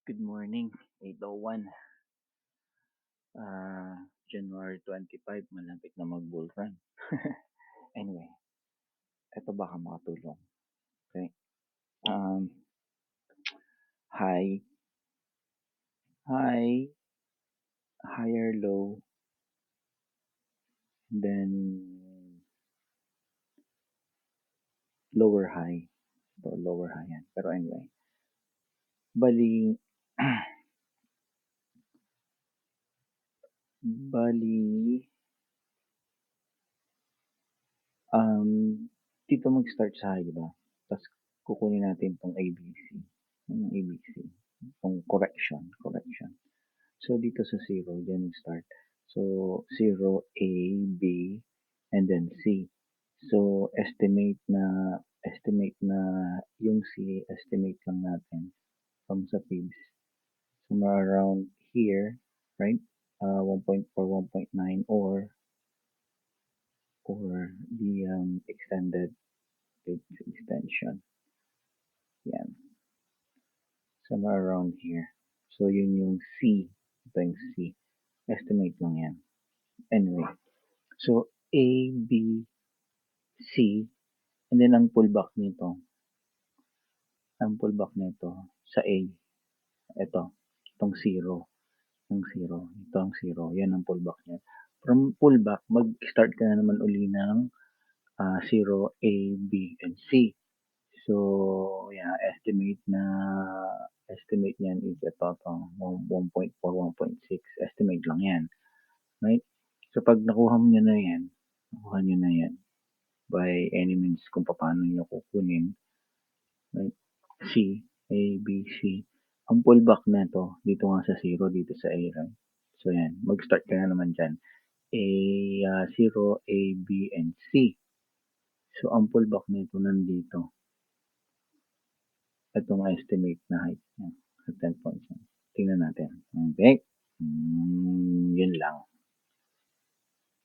Good morning, 8:01. January 25, malapit na mag-bull run. Anyway, eto baka makatulong. Okay. High, high, higher low, then lower high. So, lower high yan. Pero anyway, bali, bali, um, dito mag-start sa high, diba? Tapos kukunin natin tong ABC. Yung ABC. Tong correction. So, dito sa 0, dyan start. So, 0, A, B, and then C. So, estimate na yung C, estimate lang natin from sa fibs. Somewhere around here, right? 1.4, 1.9, or the extended fibs extension. Yan. Somewhere around here. So, yun yung C. Ito yung C. Estimate lang yan. Anyway. So, A, B, C, and then ang pullback nito sa A, itong 0, ito ang 0, yan ang pullback niya. From pullback, mag-start ka na naman uli ng 0, A, B, and C. So, yeah, estimate niyan is ito, 1.4, 1.6, estimate lang yan. Right? So, pag nakuha nyo na yan, by any means kung paano nyo kukunin, right? C, A, B, C. Ang pullback na to, dito nga sa 0, dito sa A, right? So, yan. Mag-start ka na naman dyan. 0, A, B, and C. So, ang pullback nito nandito. Itong estimate na height niya.